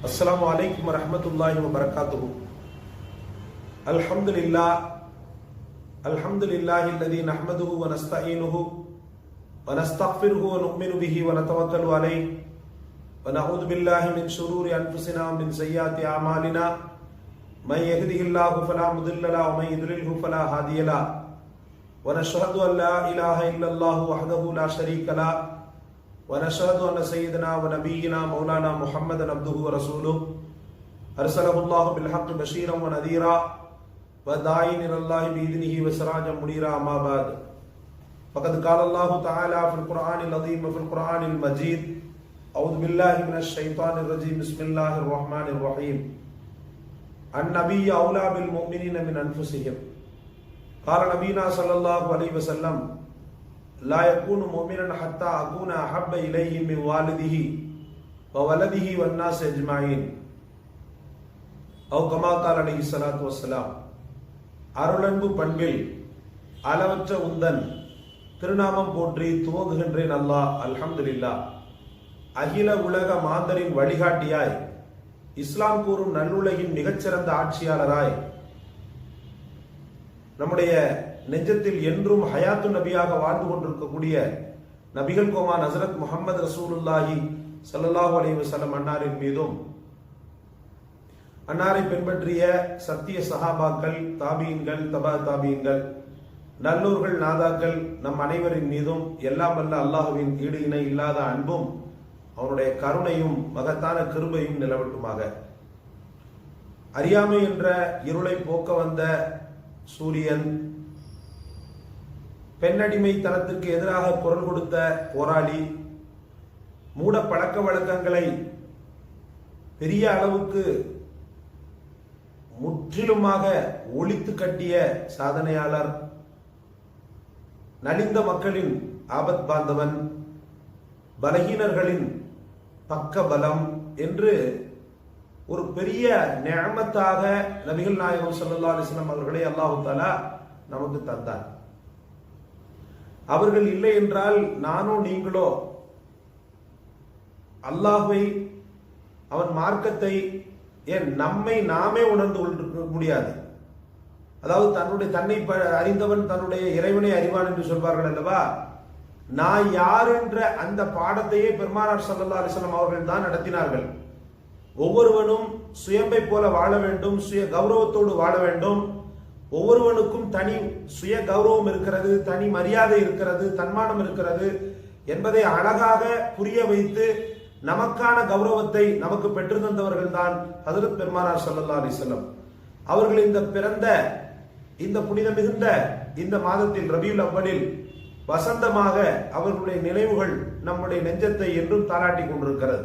அஸ்ஸலாமு அலைக்கும் வரஹ்மத்துல்லாஹி வபரகாத்துஹு. அல்ஹம்துலில்லாஹி அல்லதி நஹ்மதுஹு வ நஸ்தஈனுஹு வ நஸ்தக்ஃபிருஹு வ நு'மினு பிஹி வ நதவக்கலு அலைஹி வ நஊது பில்லாஹி மின் ஷுரூரி அன்ஃபுஸினா வ மின் ஸய்யிஆத்தி அமாலினா மன் யஹ்திஹில்லாஹு ஃபலா முதில்ல லஹு வ மன் யுத்லில்ஹு ஃபலா ஹாதிய லஹு வ நஷ்ஹது அன் லா இலாஹ இல்லல்லாஹு வஹ்தஹு லா ஷரீக லஹு ونشهد أن سيدنا ونبينا مولانا محمدا عبده ورسوله أرسله الله بالحق بشيرا ونذيرا وداعيا إلى الله بإذنه وسراجا منيرا. أما بعد فقد قال الله تعالى في القرآن العظيم وفي القرآن المجيد أعوذ بالله من الشيطان الرجيم بسم الله الرحمن الرحيم النبي أولى بالمؤمنين من أنفسهم قال نبينا صلى الله عليه وسلم لا يكون مؤمنا حتى أكون أحب إليه من والده وولده والناس أجمعين أو كما قال عليه الصلاة والسلام. அருளன்பு பண்பில் அளவற்ற உந்தன் திருநாமம் போற்றி துவங்குகின்றேன் அல்லாஹ். அல்ஹம்துலில்லாஹ். அகில உலக மாந்தரின் வழிகாட்டியாய், இஸ்லாம் கூறும் நல்லுலகின் மிகச்சிறந்த ஆட்சியாளராய், நம்முடைய நெஞ்சத்தில் என்றும் ஹயாத்து நபியாக வாழ்ந்து கொண்டிருக்கக்கூடிய நபிகள் கோமான் ஹஸரத் முஹம்மது ரசூலுல்லாஹி ஸல்லல்லாஹு அலைஹி வஸல்லம் அன்னாரின் மீதும், அன்னாரை பின்பற்றிய சத்திய சஹாபாக்கள், தாபீன்கள், தபா தாபீன்கள், நல்லோர்கள், நாதாக்கள் நம் அனைவரின் மீதும் எல்லாம் வல்ல அல்லாஹ்வின் ஈடு இணை இல்லாத அன்பும் அவனுடைய கருணையும் மகத்தான கிருபையும் நிலவட்டுமாக. அறியாமை என்ற இருளை போக்க வந்த சூரியன், பெண்ணடிமை தனத்திற்கு எதிராக குரல் கொடுத்த போராளி, மூட பழக்க வழக்கங்களை பெரிய அளவுக்கு முற்றிலுமாக ஒழித்து கட்டிய சாதனையாளர், நலிந்த மக்களின் ஆபத் பாந்தவன், பலகீனர்களின் பக்க பலம் என்று ஒரு பெரிய நிஅமத்தாக நபிகள் நாயகம் ஸல்லல்லாஹு அலைஹி வஸல்லம் அவர்களை அல்லாஹ் தஆலா நமக்கு தந்தார். அவர்கள் இல்லை என்றால் நானோ நீங்களோ அல்லாஹ்வை, அவன் மார்க்கத்தை, ஏன் நம்மை நாமே உணர்ந்து கொள்ள முடியாது. அதாவது தன்னை அறிந்தவன் தன்னுடைய இறைவனை அறிவான் என்று சொல்வார்கள் அல்லவா. நான் யார் என்ற அந்த பாடத்தையே பெருமானார் ஸல்லல்லாஹு அலைஹி வஸல்லம் அவர்கள் தான் நடத்தினார்கள். ஒவ்வொருவனும் சுயம்பை போல வாழ வேண்டும், சுய கௌரவத்தோடு வாழ வேண்டும். ஒவ்வொருவனுக்கும் தனி சுய கௌரவம் இருக்கிறது, தனி மரியாதை இருக்கிறது, தன்மானம் இருக்கிறது என்பதை அழகாக புரிய வைத்து நமக்கான கௌரவத்தை நமக்கு பெற்று தந்தவர்கள் தான் ஹஜ்ரத் பெருமானார் ஸல்லல்லாஹு அலைஹி வஸல்லம் அவர்கள். இந்த பிறந்த இந்த புனித மிகுந்த இந்த மாதத்தில் ரபியுல் அவ்வலில் வசந்தமாக அவர்களுடைய நினைவுகள் நம்முடைய நெஞ்சத்தை என்றும் தாளாட்டி கொண்டிருக்கிறது.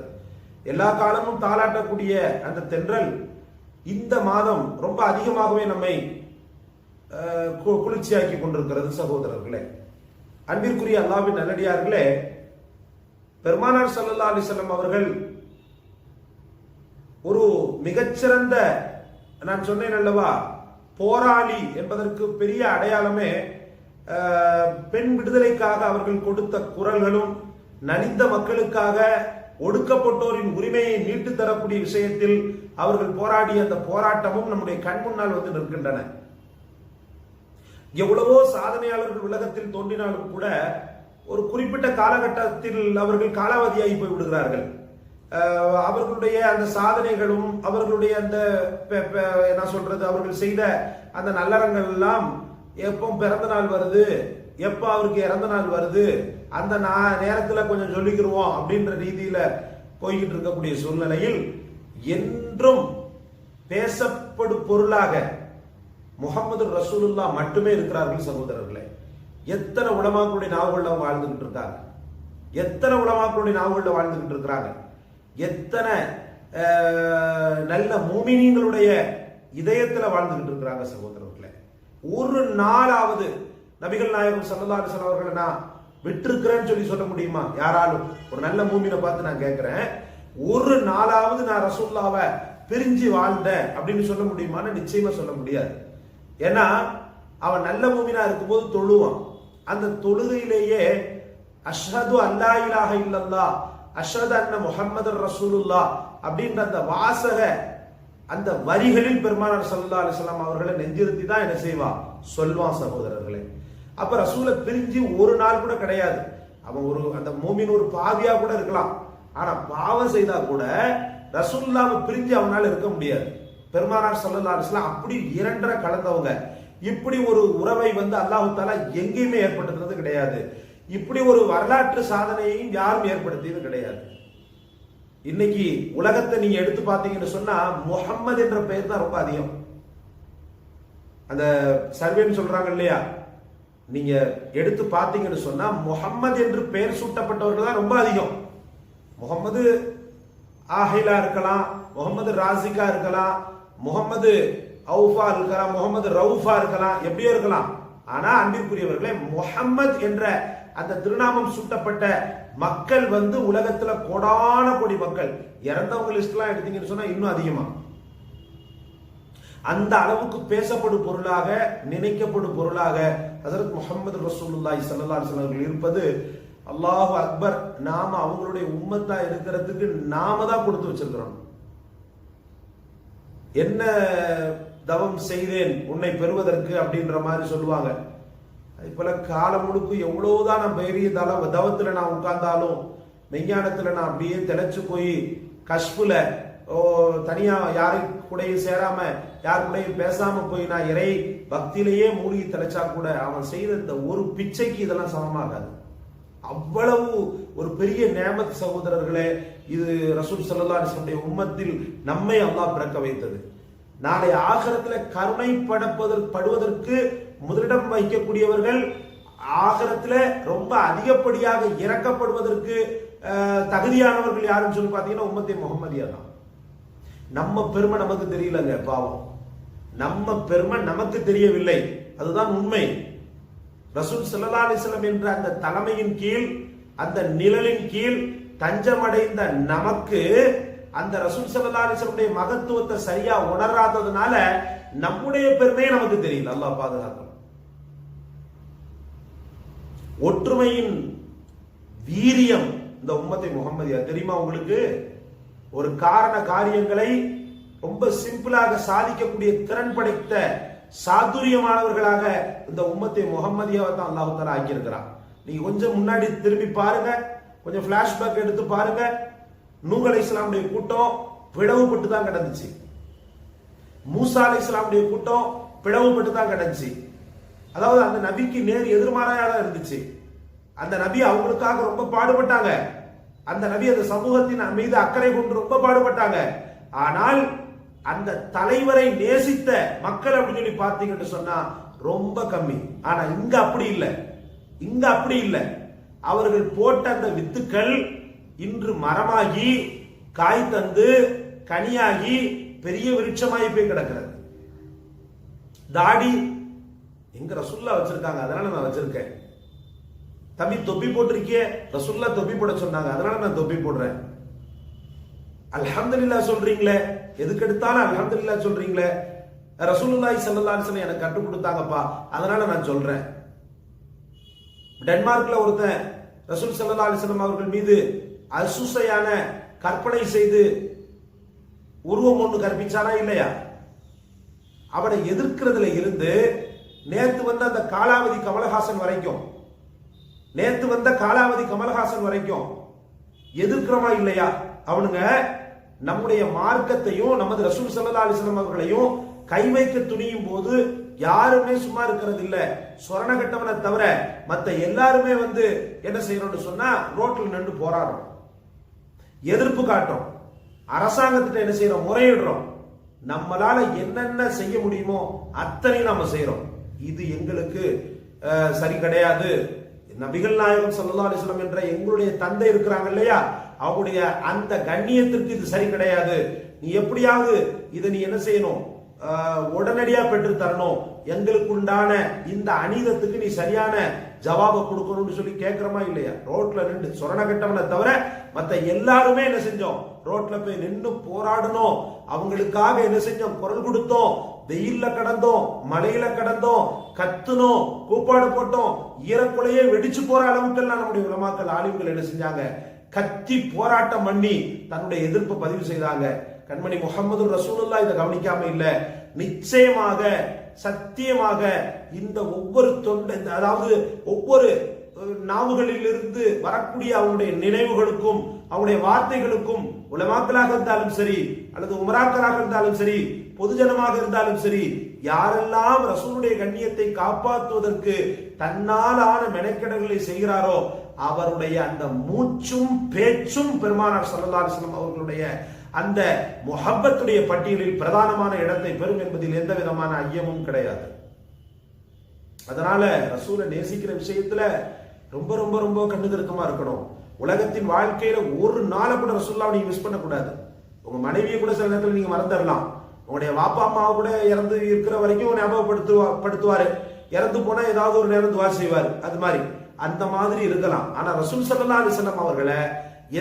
எல்லா காலமும் தாளாட்டக்கூடிய அந்த தென்றல் இந்த மாதம் ரொம்ப அதிகமாகவே நம்மை குளிர்ச்சியாக்கி கொண்டிருக்கிறது. சகோதரர்களே, அன்பிற்குரிய அல்லாஹ்வின் நல்லடியார்களே, பெருமானார் ஸல்லல்லாஹு அலைஹி வஸல்லம் அவர்கள் ஒரு மிகச்சிறந்த, நான் சொன்னேன் அல்லவா, போராளி என்பதற்கு பெரிய அடையாளமே பெண் விடுதலைக்காக அவர்கள் கொடுத்த குரல்களும், நலிந்த மக்களுக்காக, ஒடுக்கப்பட்டோரின் உரிமையை மீட்டு தரக்கூடிய விஷயத்தில் அவர்கள் போராடிய அந்த போராட்டமும் நம்முடைய கண் முன்னால் வந்து நிற்கின்றன. எவ்வளவோ சாதனையாளர்கள் உலகத்தில் தோன்றினாலும் கூட ஒரு குறிப்பிட்ட காலகட்டத்தில் அவர்கள் காலாவதியாகி போய் விடுகிறார்கள். அவர்களுடைய அந்த சாதனைகளும் அவர்களுடைய அந்த என்ன சொல்றது, அவர்கள் செய்த அந்த நல்லறங்கள் எல்லாம் எப்போ பிறந்த நாள் வருது, எப்ப அவருக்கு இறந்த நாள் வருது, அந்த நேரத்தில் கொஞ்சம் சொல்லிக்கிடுவோம் அப்படின்ற ரீதியில போய்கிட்டு இருக்கக்கூடிய சூழ்நிலையில் என்றும் பேசப்படும் பொருளாக முஹம்மது ரசூலுல்லாஹ் மட்டுமே இருக்கிறார்கள். சகோதரர்களே, எத்தனை உலமாக்களுடைய நாவுகள்ல அவங்க வாழ்ந்துகிட்டு இருக்காங்க, எத்தனை உலமாக்களுடைய நாவுகள்ல வாழ்ந்துகிட்டு இருக்கிறாங்க, எத்தனை நல்ல மூமினீங்களுடைய இதயத்துல வாழ்ந்துகிட்டு இருக்கிறாங்க. சகோதரர்களே, ஒரு நாளாவது நபிகள் நாயகம் ஸல்லல்லாஹு அலைஹி வஸல்லம் அவர்களை நான் விட்டிருக்கிறேன்னு சொல்லி சொல்ல முடியுமா? யாராலும் ஒரு நல்ல மூமினை பார்த்து நான் கேட்கிறேன், ஒரு நாளாவது நான் ரசூலுல்லாஹ்வை பிரிஞ்சு வாழ்ந்தேன் அப்படின்னு சொல்ல முடியுமான்னு நிச்சயமா சொல்ல முடியாது. ஏன்னா அவன் நல்ல மூமினா இருக்கும்போது தொழுவான். அந்த தொழுகையிலேயே அஷ்ஹது அல்லா இலாஹ இல்லல்லாஹ் அஷ்ஹது அன்ன முஹம்மதர் ரசூலுல்லாஹ் அப்படின்ற அந்த வாசக அந்த வரிகளில் பெருமானார் ஸல்லல்லாஹு அலைஹி வஸல்லம் அவர்களை நெஞ்சிருத்தி தான் என்ன செய்வா சொல்வான் சகோதரர்களே. அப்ப ரசூலை பிரிஞ்சு ஒரு நாள் கூட கிடையாது. அவன் ஒரு அந்த மூமின் ஒரு பாவியா கூட இருக்கலாம், ஆனா பாவம் செய்தா கூட ரசூலுல்லாஹ்வை பிரிஞ்சு அவனால இருக்க முடியாது. பெருமானார் ஸல்லல்லாஹு அலைஹி வஸல்லம் அப்படி இரண்டரை கலந்தவங்க. இப்படி ஒரு உறவை அல்லாஹ் தஆலா எங்கேயுமே ஏற்படுத்துறது கிடையாது. இப்படி ஒரு வரலாற்று சாதனையையும் யாரும் ஏற்படுத்தியது கிடையாது. இன்னைக்கு உலகத்தை நீங்க எடுத்து பார்த்தீங்கன்னு சொன்னா முஹம்மது என்ற பெயர் தான் ரொம்ப அதிகம். அந்த சர்வேன்னு சொல்றாங்க இல்லையா, நீங்க எடுத்து பார்த்தீங்கன்னு சொன்னா முஹம்மது என்று பெயர் சூட்டப்பட்டவர்கள் தான் ரொம்ப அதிகம். முகமது ஆஹிலா இருக்கலாம், முகமது ராசிகா இருக்கலாம், முகமது அவுஃபா இருக்கலாம், முகமது ரவுஃபா இருக்கலாம், எப்படியோ இருக்கலாம். ஆனா அன்பிற்குரியவர்களே, முஹம்மது என்ற அந்த திருநாமம் சூட்டப்பட்ட மக்கள் உலகத்துல கோடான கோடி மக்கள். இறந்தவங்க லிஸ்ட்லாம் எடுத்தீங்கன்னு சொன்னா இன்னும் அதிகமா. அந்த அளவுக்கு பேசப்படும் பொருளாக, நினைக்கப்படும் பொருளாக ஹஜ்ரத் முஹம்மது ரசூலுல்லாஹி ஸல்லல்லாஹு அலைஹி வஸல்லம் இருப்பது அல்லாஹு அக்பர். நாம அவங்களுடைய உம்மத்தா இருக்கிறதுக்கு நாம தான் கொடுத்து வச்சிருக்கிறோம். என்ன தவம் செய்தேன் உன்னை பெறுவதற்கு அப்படின்ற மாதிரி சொல்லுவாங்க. இப்போல காலம் முழுக்க எவ்வளவுதான் நான் பெரிய தவத்துல நான் உட்கார்ந்தாலும், மெஞ்ஞானத்துல நான் அப்படியே திளைச்சு போய் கஷ்புல தனியா யாரை கூடயும் சேராம யார் கூடயும் பேசாம போய் நான் இறை பக்தியிலேயே மூழ்கி திளைச்சா கூட அவன் செய்த இந்த ஒரு பிச்சைக்கு இதெல்லாம் சமமாகாது. அவ்வளவு ஒரு பெரிய நேமத் சகோதரர்களே. இது ரசூல் ஸல்லல்லாஹு அலைஹி வஸல்லம் உம்மத்தில் நம்மை அல்லாஹ் பிறக்க வைத்தது. நாளை ஆகிரத்துல கருணைப்படுவதற்கு முதலிடம் வைக்கக்கூடியவர்கள், ஆகிரத்துல ரொம்ப அதிகப்படியாக இறக்கப்படுவதற்கு தகுதியானவர்கள் யாருன்னு சொல்லி பாத்தீங்கன்னா உம்மத்தே முஹம்மதியா தான். நம்ம பெருமை நமக்கு தெரியலங்க, பாவம். நம்ம பெருமை நமக்கு தெரியவில்லை, அதுதான் உண்மை. ரசூல் ஸல்லல்லாஹு அலைஹி வஸல்லம் என்ற அந்த தலைமையின் கீழ், அந்த நிழலின் கீழ் தஞ்சமடைந்த நமக்கு அந்த ரசூல் ஸல்லல்லாஹு அலைஹி வஸல்லம் மகத்துவத்தை சரியா உணராததுனால நம்முடைய பெருமையே நமக்கு தெரியல. அல்லாஹ் பாதுகாக்கணும். ஒற்றுமையின் வீரியம் இந்த உம்மத்தை முஹம்மதியா தெரியுமா உங்களுக்கு? ஒரு காரண காரியங்களை ரொம்ப சிம்பிளாக சாதிக்கக்கூடிய திறன் படைத்த சாதுரியமானவர்களாக இந்த உம்மத்தை முஹம்மதியாவை தான் அல்லாஹ் தஆலா ஆக்கியிருக்கிறான். நீங்க கொஞ்சம் முன்னாடி திரும்பி பாருங்க, கொஞ்சம் பிளாஷ்பேக் எடுத்து பாருங்க. நூஹ் அலைஹிஸ்ஸலாமுடைய கூட்டம் பிளவுபட்டு தான் கிடந்துச்சு. மூசா அலைஹிஸ்ஸலாமுடைய கூட்டம் பிளவுபட்டு தான் கிடந்துச்சு. அதாவது அந்த நபிக்கு நேர் எதிர்மாறாக தான் இருந்துச்சு. அந்த நபி அவங்களுக்காக ரொம்ப பாடுபட்டாங்க. அந்த நபி அந்த சமூகத்தின் மீது அக்கறை கொண்டு ரொம்ப பாடுபட்டாங்க. ஆனால் அந்த தலைவரை நேசித்த மக்கள் அப்படின்னு சொல்லி பார்த்தீங்கன்னு சொன்னா ரொம்ப கம்மி. ஆனா இங்க அப்படி இல்லை, இங்க அப்படி இல்லை. அவர்கள் போட்ட அந்த வித்துக்கள் இன்று மரமாகி காய் தந்து கனியாகி பெரிய விருட்சமாகி போய் கிடக்கிறது. தாடி எங்க ரசூல்லா வச்சிருக்காங்க, அதனால நான் வச்சிருக்கேன். தம்பி தொப்பி போட்டிருக்கிய, ரசூல்லா தொப்பி போட சொன்னாங்க, அதனால நான் தொப்பி போடுறேன். அல்ஹம்துலில்லாஹ் சொல்றீங்களே, எதுக்கு எடுத்தாலும் அல்ஹம்துலில்லாஹ் சொல்றீங்களே, ரசூலுல்லாஹி ஸல்லல்லாஹு அலைஹி வஸல்லம் எனக்கு கற்றுக் கொடுத்தாங்கப்பா, அதனால நான் சொல்றேன். டென்மார்க்ல ஒருத்தன் ரசூல் ஸல்லல்லாஹு அலைஹி வஸல்லம் அவர்கள் மீது அசுசையான கற்பனை செய்து உருவம் ஒன்று கற்பிச்சானா இல்லையா? அவனை எதிர்க்கிறதுல இருந்து நேத்து வந்த அந்த காலாவதி கமலஹாசன் வரைக்கும், நேத்து வந்த காலாவதி கமலஹாசன் வரைக்கும் எதிர்க்கிறமா இல்லையா? அவனுங்க நம்முடைய மார்க்கத்தையும் நமது ரசூல் ஸல்லல்லாஹு அலைஹி வஸல்லம் அவர்களையும் கை வைக்க துணியும் போது யாருமே சும்மா இருக்கிறது இல்ல. சொரண கட்டவனை தவிர மத்த எல்லாருமே என்ன செய்யறோம்னு சொன்னா ரோட்ல நின்று போராடுறோம், எதிர்ப்பு காட்டுறோம், அரசாங்கத்திட்ட என்ன செய்யறோம், முறையிடுறோம். நம்மளால என்னென்ன செய்ய முடியுமோ அத்தனை நாம செய்யறோம். இது எங்களுக்கு சரி கிடையாது. நபிகள் நாயகம் ஸல்லல்லாஹு அலைஹி வஸல்லம் என்ற எங்களுடைய தந்தை இருக்கிறாங்க இல்லையா, அவங்களுடைய அந்த கண்ணியத்திற்கு இது சரி கிடையாது. நீ எப்படியாவது இதை நீ என்ன செய்யணும், உடனடியா பெற்று தரணும். எங்களுக்கு உண்டான இந்த அநீதத்துக்கு நீ சரியான ஜவாபை கொடுக்கணும்னு சொல்லி கேட்கிறோமா இல்லையா? ரோட்ல நின்று சொரண கட்டவனை தவிர மத்த எல்லாருமே என்ன செஞ்சோம், ரோட்ல போய் நின்று போராடணும். அவங்களுக்காக என்ன செஞ்சோம், குரல் கொடுத்தோம், வெயில்ல கடந்தோம், மலையில கடந்தோம், கத்துனோம், கூப்பாடு போட்டோம், ஈரக்குலையே வெடிச்சு போற அளவுக்கு எல்லாம் நம்முடைய உலமாக்கள் ஆலிம்கள் என்ன செஞ்சாங்க, கத்தி போராட்டம் பண்ணி தன்னுடைய எதிர்ப்பை பதிவு செய்தாங்க. கண்மணி முஹம்மது ரசூலுல்லாஹ் இதை கவனிக்காம இல்ல. நிச்சயமாக சத்தியமாக இந்த ஒவ்வொரு அதாவது ஒவ்வொரு நாவுகளிலிருந்து வரக்கூடிய அவங்களுடைய நினைவுகளுக்கும் அவங்களுடைய வார்த்தைகளுக்கும் உலமாக்களாக இருந்தாலும் சரி அல்லது உமராக்களாக இருந்தாலும் சரி பொதுஜனமாக இருந்தாலும் சரி யாரெல்லாம் ரசூலுடைய கண்ணியத்தை காப்பாற்றுவதற்கு தன்னாலான மெனக்கெடல்களை செய்கிறாரோ அவருடைய அந்த மூச்சும் பேச்சும் பெருமானார் ஸல்லல்லாஹு அலைஹி வஸல்லம் அவர்களுடைய அந்த முஹப்பத்துடைய பட்டியலில் பிரதானமான இடத்தை பெறும் என்பதில் எந்த விதமான ஐயமும் கிடையாது. அதனால ரசூலை நேசிக்கிற விஷயத்துல ரொம்ப ரொம்ப ரொம்ப கண்ணுகருக்கமா இருக்கணும். உலகத்தின் வாழ்க்கையில ஒரு நாளை கூட ரசூலுல்லாஹ் நீங்க மிஸ் பண்ணக்கூடாது. உங்க மனைவியை கூட சில நேரத்தில் நீங்க மறந்துடலாம். உங்களுடைய வாப்பா அம்மாவை கூட இறந்து இருக்கிற வரைக்கும் ஞாபகப்படுத்துவாரு. இறந்து போனா ஏதாவது ஒரு நேரம் துவா செய்வார். அது மாதிரி அந்த மாதிரி இருக்கலாம். ஆனா ரசூல் ஸல்லல்லாஹு அலைஹி வஸல்லம் அவர்களை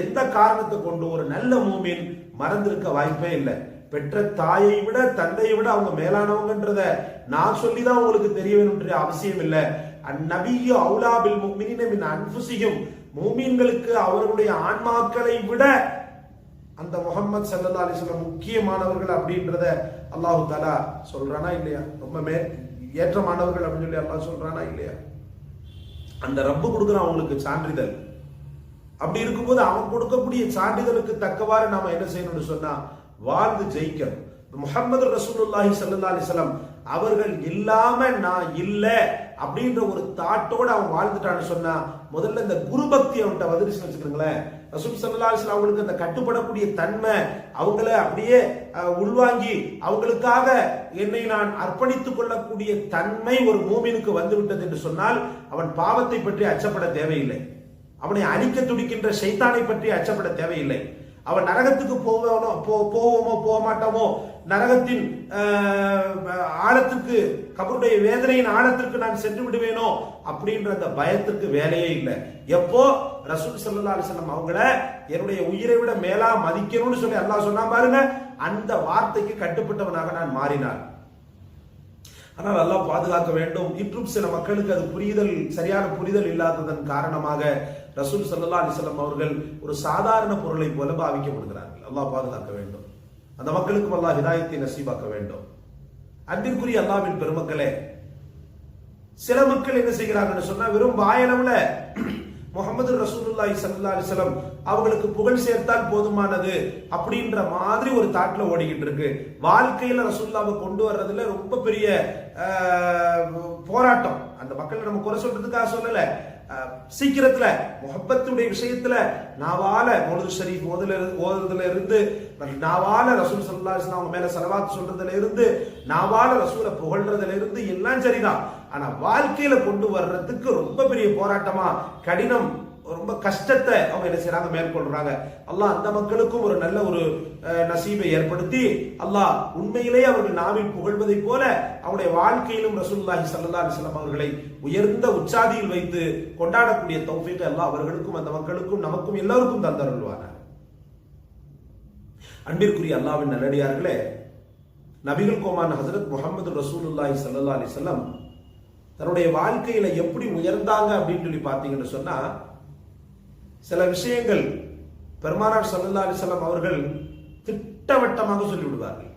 எந்த காரணத்தை கொண்டு ஒரு நல்ல மூமின் மறந்திருக்க வாய்ப்பே இல்லை. பெற்ற தாயை விட தந்தையை விட அவங்க மேலானவங்கன்றத நான் சொல்லிதான் உங்களுக்கு தெரிய வேணும்ன்ற அவசியம் இல்லை. அந்நபியு அவுலா பில் முஃமினீன மின் அன்ஃபுஸிஹிம், மூமின்களுக்கு அவர்களுடைய ஆன்மாக்களை விட அந்த முஹம்மது ஸல்லல்லாஹு அலைஹி வஸல்லம் முக்கியமானவர்கள் அப்படின்றத அல்லாஹ் தஆலா சொல்றானா இல்லையா? ரொம்ப ஏற்றமானவர்கள் அப்படின்னு சொல்லி அல்லாஹ் சொல்றானா இல்லையா? அந்த ரப்பு கொடுக்குறான் அவங்களுக்கு சான்றிதழ். அப்படி இருக்கும்போது அவன் கொடுக்கக்கூடிய சான்றிதழுக்கு தக்கவாறு நாம என்ன செய்யணும்னு சொன்னா வாழ்ந்து ஜெயிக்கணும். முஹம்மது ரசூலுல்லாஹி ஸல்லல்லாஹு அலைஹி வஸல்லம் அவர்கள் இல்லாம நான் இல்ல அப்படின்ற ஒரு தாட்டோட அவன் வாழ்ந்துட்டான்னு சொன்னா முதல்ல இந்த குரு பக்தி அவன்கிட்ட வந்துருச்சு வச்சுக்கிறீங்களேன். ரசூல் ஸல்லல்லாஹு அலைஹி வஸல்லம் அவங்களுக்கு அந்த கட்டுப்படக்கூடிய தன்மை அவங்கள அப்படியே உள்வாங்கி அவங்களுக்காக என்னை நான் அர்ப்பணித்துக் கொள்ளக்கூடிய தன்மை ஒரு மூமினுக்கு வந்து விட்டது என்று சொன்னால் அவன் பாவத்தை பற்றி அச்சப்பட தேவையில்லை. அவனை அழிக்க துடிக்கின்ற ஷைத்தானை பற்றி அச்சப்பட தேவையில்லை. அவன் நரகத்துக்கு போவோமோ போக மாட்டோமோ, நரகத்தின் ஆழத்துக்கு கபருடைய வேதனையின் ஆழத்திற்கு நான் சென்று விடுவேனோ அப்படின்ற அந்த பயத்துக்கு வேலையே இல்லை. எப்போ ரசூல் ஸல்லல்லாஹு அலைஹி வஸல்லம் அவங்கள என்னுடைய உயிரை விட மேலா மதிக்கணும்னு சொல்லி அல்லாஹ் சொன்னா பாருங்க, அந்த வார்த்தைக்கு கட்டுப்பட்டவனாக நான் மாறினான். ஆனால் அல்லாஹ் பாதுகாக்க வேண்டும். இன்றும் சில மக்களுக்கு அது சரியான புரிதல் இல்லாததன் காரணமாக ரசூல் ஸல்லல்லாஹு அலைஹி வஸல்லம் அவர்கள் ஒரு சாதாரண பொருளை போல பாவிக்கப்படுகிறார்கள். அல்லாஹ் பாதுகாக்க வேண்டும். அந்த மக்களுக்கும் அல்லாஹ் ஹிதாயத்தை நசீபாக்க வேண்டும். அன்பிற்குரிய அல்லாஹ்வின் பெருமக்களே, சில மக்கள் என்ன செய்கிறாங்கன்னு சொன்னா வெறும் வாயளவுல முஹம்மது ரசூலுல்லாஹி ஸல்லல்லாஹு அலைஹி வஸல்லம் அவங்களுக்கு புகழ் சேர்த்தால் போதுமானது அப்படின்ற மாதிரி ஒரு தாட்ல ஓடிக்கிட்டு இருக்கு. வாழ்க்கையில ரசூலுல்லாஹ்வை கொண்டு வர்றதுல ரொம்ப பெரிய போராட்டம். அந்த மக்களை நம்ம குறை சொல்றதுக்காக சொல்லல. சீக்கிரத்துல முஹப்பத்துடைய விஷயத்துல நாவால மௌலிது ஷரீஃப் ஓதுறதுல இருந்து, நாவால ரசூல் ஸல்லல்லாஹு அலைஹி வஸல்லம் அவங்க மேல ஸலவாத் சொல்றதுல இருந்து, நாவால ரசூலை புகழ்றதுல இருந்து எல்லாம் சரிதான். ஆனா வாழ்க்கையில கொண்டு வர்றதுக்கு ரொம்ப பெரிய போராட்டமா கடினம், ரொம்ப கஷ்டத்தை அவங்க என்ன செய்யறாங்க, மேற்கொள்றாங்க. அல்லாஹ் அந்த மக்களுக்கும் ஒரு நல்ல ஒரு நசீபை ஏற்படுத்தி அல்லாஹ் உண்மையிலேயே அவர்கள் நாவில் புகழ்வதை போல அவருடைய வாழ்க்கையிலும் ரசூலுல்லாஹி ஸல்லல்லாஹு அலைஹி வஸல்லம் அவர்களை உயர்ந்த உச்சாதியில் வைத்து கொண்டாடக்கூடிய தௌஃபீக் அல்லாஹ் அவர்களுக்கும் அந்த மக்களுக்கும் நமக்கும் எல்லோருக்கும் தந்தருள்வானார். அன்பிற்குரிய அல்லாஹ்வின் நல்லடியார்களே, நபிகள் கோமான் ஹஜ்ரத் முஹம்மது ரசூலுல்லாஹி ஸல்லல்லாஹு அலைஹி வஸல்லம் தன்னுடைய வாழ்க்கையில எப்படி உயர்ந்தாங்க அப்படின்னு சொல்லி பார்த்தீங்கன்னு சொன்னா, சில விஷயங்கள் பெருமானார் ஸல்லல்லாஹு அலைஹி வஸல்லம் அவர்கள் திட்டவட்டமாக சொல்லிவிடுவார்கள்.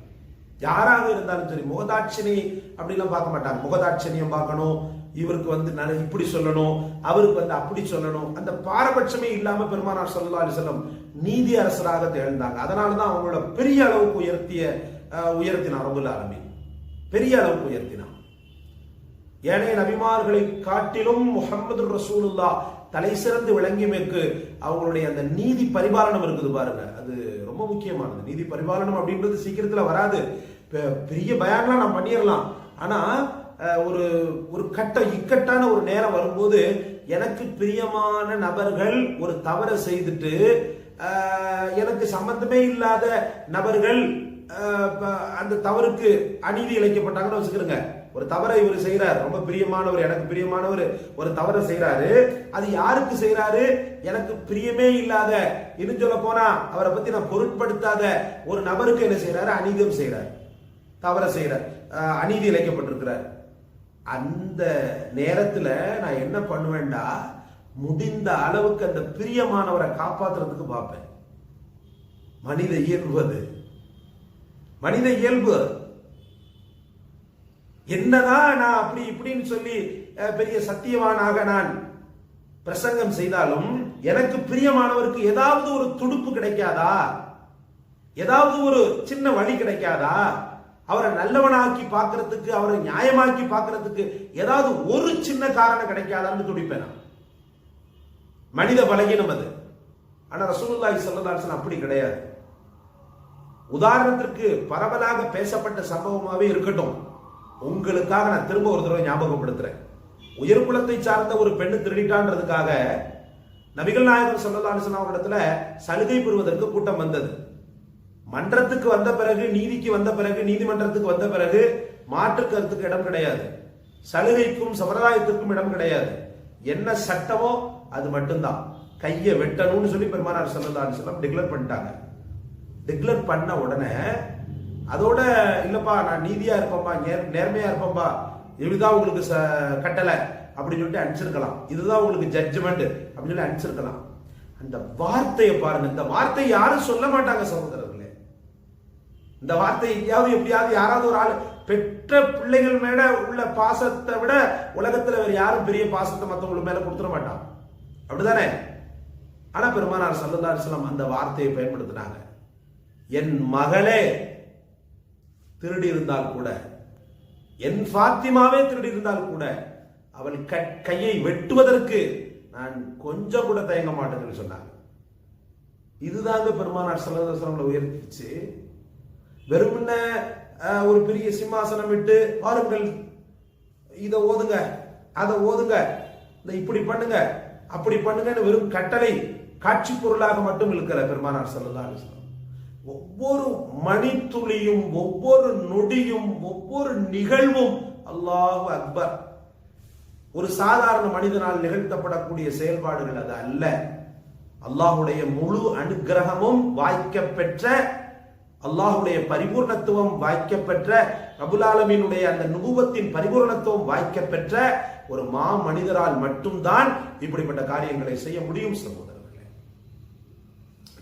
யாராக இருந்தாலும் சரி, முகதாட்சணி அப்படிலாம் பார்க்க மாட்டாங்க. முகதாட்சணியம் பார்க்கணும், இவருக்கு நான் இப்படி சொல்லணும், அவருக்கு அப்படி சொல்லணும், அந்த பாரபட்சமே இல்லாம பெருமானார் ஸல்லல்லாஹு அலைஹி வஸல்லம் நீதி அரசராக திகழ்ந்தாங்க. அதனாலதான் அவங்களோட பெரிய அளவுக்கு உயர்த்தினார். ரப்புல் ஆலமீன் பெரிய அளவுக்கு உயர்த்தினார். ஏனைய நபிமார்களை காட்டிலும் முஹம்மது ரசூலுல்லாஹ் தலை சிறந்து விளங்கியமைக்கு அவங்களுடைய அந்த நீதி பரிபாலனம் இருக்குது பாருங்க, அது ரொம்ப முக்கியமானது. நீதி பரிபாலனம் அப்படின்றது சீக்கிரத்துல வராது. பெரிய பயான்லாம் நான் பண்ணிடலாம். ஆனா ஒரு ஒரு இக்கட்டான ஒரு நேரம் வரும்போது எனக்கு பிரியமான நபர்கள் ஒரு தவறை செய்துட்டு எனக்கு சம்பந்தமே இல்லாத நபர்கள் அந்த தவறுக்கு அநீதி இழைக்கப்பட்டாங்கன்னு வச்சுக்கிறேங்க. ஒரு தவறை இவர் செய்யறாரு, ரொம்ப பிரியமானவர், எனக்கு பிரியமானவர் ஒரு தவறை செய்யறாரு. அது யாருக்கு செய்யறாரு? எனக்கு பிரியமே இல்லாத, இன்னும் சொல்ல போனா அவரை பத்தி நான் பொருட்படுத்தாத ஒரு நபருக்கு என்ன செய்யறாரு? அநீதம் செய்யறாரு, தவறை செய்யறார், அநீதி இழைக்கப்பட்டிருக்கிறார். அந்த நேரத்துல நான் என்ன பண்ணுவேன்டா, முடிந்த அளவுக்கு அந்த பிரியமானவரை காப்பாற்றுறதுக்கு பார்ப்பேன். மனித இயல்பு அது, மனித இயல்பு. என்னதான் நான் அப்படி இப்படின்னு சொல்லி பெரிய சத்தியவானாக நான் பிரசங்கம் செய்தாலும் எனக்கு பிரியமானவருக்கு ஏதாவது ஒரு துடுப்பு கிடைக்காதா? ஏதாவது ஒரு சின்ன வழி கிடைக்காதா? அவரை நல்லவனாக்கி பார்க்கறதுக்கு, அவரை நியாயமாக்கி பார்க்கறதுக்கு ஏதாவது ஒரு சின்ன காரணம் கிடைக்காதான்னு துடிப்பேன். மனித பலகீனம் அது. ஆனா ரசூலுல்லாஹி ஸல்லல்லாஹு அலைஹி வஸல்லம் அப்படி கிடையாது. உதாரணத்திற்கு பரவலாக பேசப்பட்ட சம்பவமாவே இருக்கட்டும், உங்களுக்காக நான் திரும்ப ஒரு தடவை ஞாபகப்படுத்துறேன். உயர்குலத்தை சார்ந்த ஒரு பெண்ணு திருடிட்டான்றதுக்காக நபிகள் நாயகம் ஸல்லல்லாஹு அலைஹி வஸல்லம் இடத்துல சலுகை பெறுவதற்கு கூட்டம் வந்தது. மன்றத்துக்கு வந்த பிறகு, நீதிக்கு வந்த பிறகு, நீதிமன்றத்துக்கு வந்த பிறகு மாற்று கருத்துக்கு இடம் கிடையாது, சலுகைக்கும் சம்பிரதாயத்திற்கும் இடம் கிடையாது. என்ன சட்டமோ அது மட்டும்தான். கையை வெட்டணும்னு சொல்லி பெருமானார் ஸல்லல்லாஹு அலைஹி வஸல்லம் டிக்ளேர் பண்ணிட்டாங்க. டிக்ளேர் பண்ண உடனே அதோட இல்லப்பா நான் நீதியா இருப்பேன்பா, நேர்மையா இருப்பேன்பா, இதுதான் உங்களுக்கு கட்டளை அப்படின்னு சொல்லிட்டு அனுப்பிச்சிருக்கலாம், இதுதான் உங்களுக்கு ஜட்ஜ்மெண்ட் அப்படின்னு சொல்லி அனுப்பிச்சிருக்கலாம். அந்த வார்த்தையை பாருங்க. இந்த வார்த்தை யாரும் சொல்ல மாட்டாங்க சகோதரர்களே. இந்த வார்த்தை எங்கேயாவது எப்படியாவது யாராவது ஒரு ஆள் பெற்ற பிள்ளைகள் மேல உள்ள பாசத்தை விட உலகத்துல வேற யாரும் பெரிய பாசத்தை மற்றவங்களுக்கு மேல கொடுத்துட மாட்டான், அப்படிதானே? ஆனா பெருமானார் ஸல்லல்லாஹு அலைஹி வஸல்லம் அந்த வார்த்தையை பயன்படுத்தினாங்க. என் மகளே திருடி இருந்தால் கூட, என் ஃபாத்திமாவே திருடி இருந்தால் கூட அவள் கையை வெட்டுவதற்கு நான் கொஞ்சம் கூட தயங்க மாட்டேன்னு சொன்னாங்க. இதுதாங்க பெருமானார் ஸல்லல்லாஹு அலைஹி வஸல்லம் உயர்த்திச்சு. வெறுமன ஒரு பெரிய சிம்மாசனம் விட்டு பாருங்கள், இதை ஓதுங்க, அதை ஓதுங்க, இப்படி பண்ணுங்க, அப்படி பண்ணுங்கன்னு வெறும் கட்டளை காட்சி பொருளாக மட்டும் இருக்கிற பெருமானார் ஸல்லல்லாஹு அலைஹி வஸல்லம் ஒவ்வொரு மணித்துளியும், ஒவ்வொரு நொடியும், ஒவ்வொரு நிகழ்வும் அல்லாஹு அக்பர். ஒரு சாதாரண மனிதனால் நிகழ்த்தப்படக்கூடிய செயல்பாடுகள் அது அல்ல. அல்லாஹுடைய முழு அனுக்கிரகமும் வாய்க்க பெற்ற, அல்லாஹுடைய பரிபூர்ணத்துவம் வாய்க்க பெற்ற, ரப்புல் ஆலமீனுடைய அந்த நுபுவத்தின் பரிபூர்ணத்துவம் வாய்க்க பெற்ற ஒரு மா மனிதரால் மட்டும்தான் இப்படிப்பட்ட காரியங்களை செய்ய முடியும் சகோதரர்களே.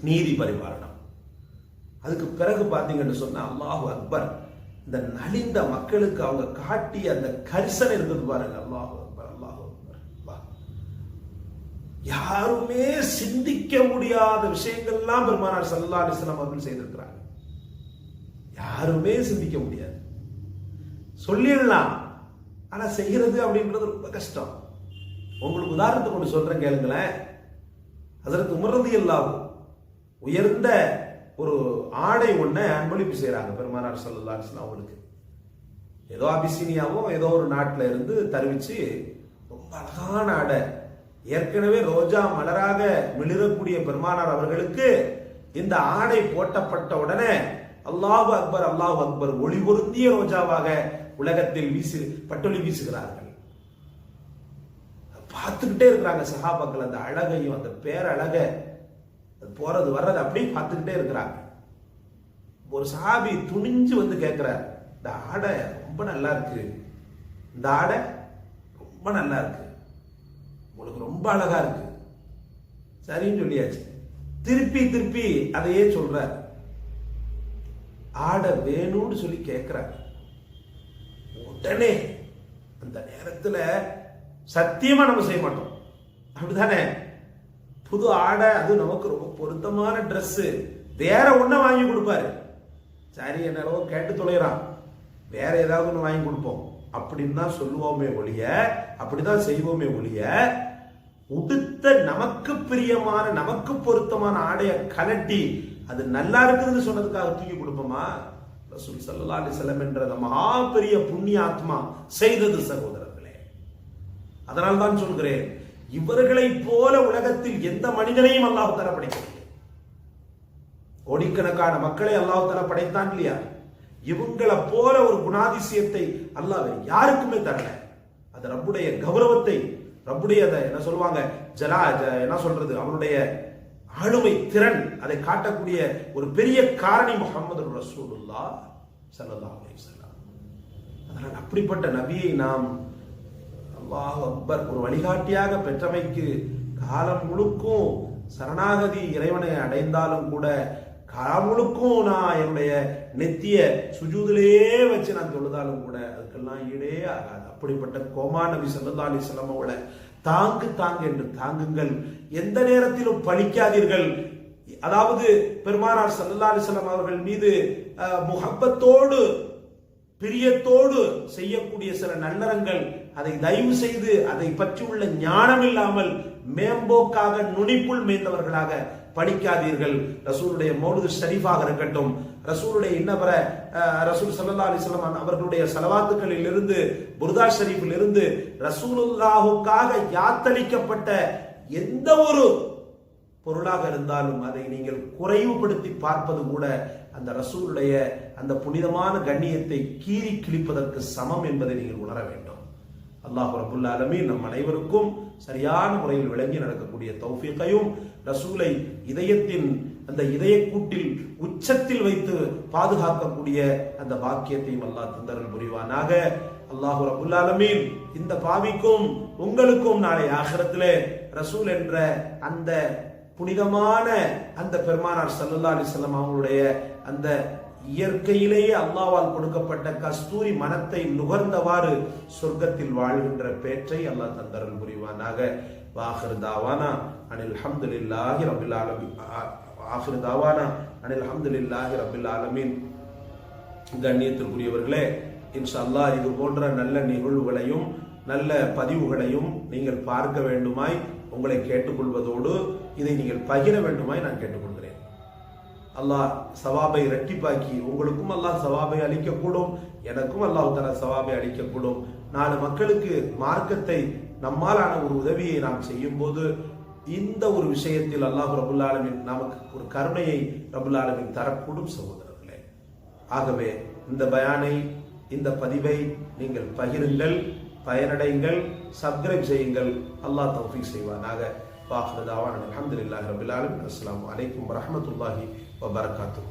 நீதி பரிபாலனம். அதுக்கு பிறகு பாத்தீங்கன்னு சொன்னா அல்லாஹு அக்பர், இந்த நலிந்த மக்களுக்கு அவங்க காட்டிய அந்த கரிசனை இருக்குது பாருங்க. அல்லாஹு அக்பர், அல்லாஹு அக்பர். யாருமே சிந்திக்க முடியாத விஷயங்கள்லாம் பெருமானார் ஸல்லல்லாஹு அலைஹி வஸல்லம் அவர்கள் செய்திருக்கிறாங்க. யாருமே சிந்திக்க முடியாது. சொல்லிடலாம், ஆனா செய்கிறது அப்படின்றது ரொம்ப கஷ்டம். உங்களுக்கு உதாரணத்துக்கு ஒன்று சொல்றேன் கேளுங்களேன். ஹஜ்ரத் உமர் ரலியல்லாஹு உயர்ந்த ஒரு ஆடை ஒண்ணு அன்பளிப்பு செய்யறாங்க பெருமானார் ஸல்லல்லாஹு அலைஹி வஸல்லம் அவங்களுக்கு. ஏதோ அபிசீனியாவோ ஏதோ ஒரு நாட்டில இருந்து தருவிச்சு ரொம்ப அழகான ஆடை, ஏற்கனவே ரோஜா மலராக மிளிரக்கூடிய பெருமானார் அவர்களுக்கு இந்த ஆடை போட்டப்பட்ட உடனே அல்லாஹு அக்பர், அல்லாஹு அக்பர், ஒளி பொருந்திய ரோஜாவாக உலகத்தில் பட்டொலி வீசுகிறார்கள். பார்த்துக்கிட்டே இருக்கிறாங்க சஹாபாக்கள், அந்த அழகையும் அந்த பேரழக போறது வர்றது அப்படியே பார்த்துக்கிட்டே இருக்கிறாங்க. ஒரு சஹாபி துணிஞ்சு வந்து கேட்கிறார், இந்த ஆடை ரொம்ப நல்லா இருக்கு, இந்த ஆடை ரொம்ப நல்லா இருக்கு, உங்களுக்கு ரொம்ப அழகா இருக்கு. சரின்னு சொல்லியாச்சு. திருப்பி திருப்பி அதையே சொல்ற. ஆடை வேணும்னு சொல்லி கேட்கிறார். உடனே அந்த நேரத்துல சத்தியமா நம்ம செய்ய மாட்டோம், அப்படிதானே? புது ஆடை, அது நமக்கு ரொம்ப பொருத்தமான ட்ரெஸ், வேற ஒண்ண வாங்கி கொடுப்பாரு. சரி என்னவோ கேட்டு தொலைறான், வேற ஏதாவது ஒண்ணு வாங்கி கொடுப்போம் அப்படின்னு தான் சொல்லுவோமே ஒழிய, அப்படிதான் செய்வோமே ஒழிய, உடுத்த நமக்கு பிரியமான நமக்கு பொருத்தமான ஆடைய கலட்டி அது நல்லா இருக்குதுன்னு சொன்னதுக்காக தூக்கி கொடுப்போமா? ரசூல் ஸல்லல்லாஹு அலைஹி வஸல்லம் என்ற மகா பெரிய புண்ணிய ஆத்மா செய்தது சகோதரர்களே. அதனால் தான் சொல்கிறேன், இவர்களை போல உலகத்தில் எந்த மனிதனையும் அல்லாஹ் தஆலா படைக்கவில்லை. கோடிக்கணக்கான மக்களை அல்லாஹ் தஆலா படைத்தான் இல்லையா? இவங்களை போல ஒரு குணாதிசயத்தை அல்லாஹ் யாருக்குமே தரல. அது ரப்புடைய கௌரவத்தை, ரப்புடைய என்ன சொல்லுவாங்க, என்ன சொல்றது, அவனுடைய ஆளுமை திறன், அதை காட்டக்கூடிய ஒரு பெரிய காரணி முஹம்மது ரசூலுல்லாஹ் ஸல்லல்லாஹு அலைஹி வஸல்லம். அதனால் அப்படிப்பட்ட நபியை நாம் அல்லாஹ் அக்பர். ஒரு வழிகாட்டியாக பெற்றமைக்கு காலம் முழுக்கும் சரணாகதி இறைவனை அடைந்தாலும் கூட காலம் முழுக்கும் நான் என்னுடைய நெத்திய சுஜூதிலேயே வச்சு நான் தொழுதாலும் கூட அதுக்கெல்லாம் ஈடே ஆகாது. அப்படிப்பட்ட கோமா நபி ஸல்லல்லாஹு அலைஹி வஸல்லம் அவளை தாங்கு என்று தாங்குங்கள், எந்த நேரத்திலும் பழிக்காதீர்கள். அதாவது பெருமானார் ஸல்லல்லாஹு அலைஹி வஸல்லம் அவர்கள் மீது முஹப்பத்தோடு பிரியத்தோடு செய்யக்கூடிய சில நல்லறங்கள், அதை தயவு செய்து அதை பற்றி உள்ள ஞானம் இல்லாமல் மேம்போக்காக நுனிப்புள் மேய்ந்தவர்களாக படிக்காதீர்கள். ரசூலுடைய மௌலிது ஷரீஃபாக இருக்கட்டும், ரசூலுடைய இன்னவர ரசூல் ஸல்லல்லாஹு அலைஹி வஸல்லம் அவர்களுடைய ஸலவாத்துகளில் இருந்து, புர்தா ஷரீஃபில் இருந்து ரசூலுல்லாஹுக்காக யாத்தளிக்கப்பட்ட எந்த ஒரு பொருளாக இருந்தாலும் அதை நீங்கள் குறைவுபடுத்தி பார்ப்பது கூட அந்த ரசூலுடைய அந்த புனிதமான கண்ணியத்தை கீறி கிழிப்பதற்கு சமம் என்பதை நீங்கள் உணர வேண்டும். அல்லாஹ் ரப்புல் ஆலமீன் நம் அனைவருக்கும் சரியான முறையில் விளங்கி நடக்கக்கூடிய தௌஃபீகையும், ரசூலை இதயத்தின் அந்த இதய கூட்டில் உச்சத்தில் வைத்து பாதுகாக்கக்கூடிய அந்த பாக்கியத்தையும் அல்லாஹ் தந்தருள் புரிவானாக. அல்லாஹ் ரப்புல் ஆலமீன் இந்த பாவிக்கும் உங்களுக்கும் நாளை ஆகிரத்திலே ரசூல் என்ற அந்த புனிதமான அந்த பெருமானார் ஸல்லல்லாஹு அலைஹி வஸல்லம் அவங்களுடைய அந்த இயற்கையிலேயே அல்லாஹ்வால் கொடுக்கப்பட்ட கஸ்தூரி மனத்தை நுகர்ந்தவாறு சொர்க்கத்தில் வாழ்கின்ற பேற்றை அல்லாஹ் தந்தருள் புரிவானாக. வாஹிர் தாவானா அனில் ஹம்துலில்லாஹி ரப்பில் ஆலமீன். ஆஹிர் தாவானா அனில் ஹம்துலில்லாஹி ரப்பில் ஆலமீன். கண்ணியத்திற்குரியவர்களே, இன்ஷா அல்லாஹ் இது போன்ற நல்ல நிகழ்வுகளையும் நல்ல பதிவுகளையும் நீங்கள் பார்க்க வேண்டுமாய் உங்களை கேட்டுக்கொள்வதோடு இதை நீங்கள் பகிர வேண்டுமாய் நான் கேட்டுக்கொள்கிறேன். அல்லாஹ் சவாபை இரட்டிப்பாக்கி உங்களுக்கும் அல்லாஹ் சவாபை அளிக்கக்கூடும், எனக்கும் அல்லாஹ் தஆலா சவாபை அளிக்கக்கூடும். 4 மக்களுக்கு மார்க்கத்தை நம்மாலான ஒரு உதவியை நாம் செய்யும் போது இந்த ஒரு விஷயத்தில் அல்லாஹ் ரப்புல் ஆலமீன் நமக்கு ஒரு கருணையை ரப்புல் ஆலமீன் தரக்கூடும் சகோதரர்களே. ஆகவே இந்த பயானை, இந்த பதிவை நீங்கள் பகிருங்கள், பயனடைங்கள், சப்ஸ்கிரைப் செய்யுங்கள். அல்லாஹ் தௌஃபீக் செய்வானாக. வாஹிர் தாவானா அல்ஹம்துலில்லாஹி ரப்பில் ஆலமீன். அஸ்ஸலாமு அலைக்கும் வரஹ்மத்துல்லாஹி வபரகாத்துஹு.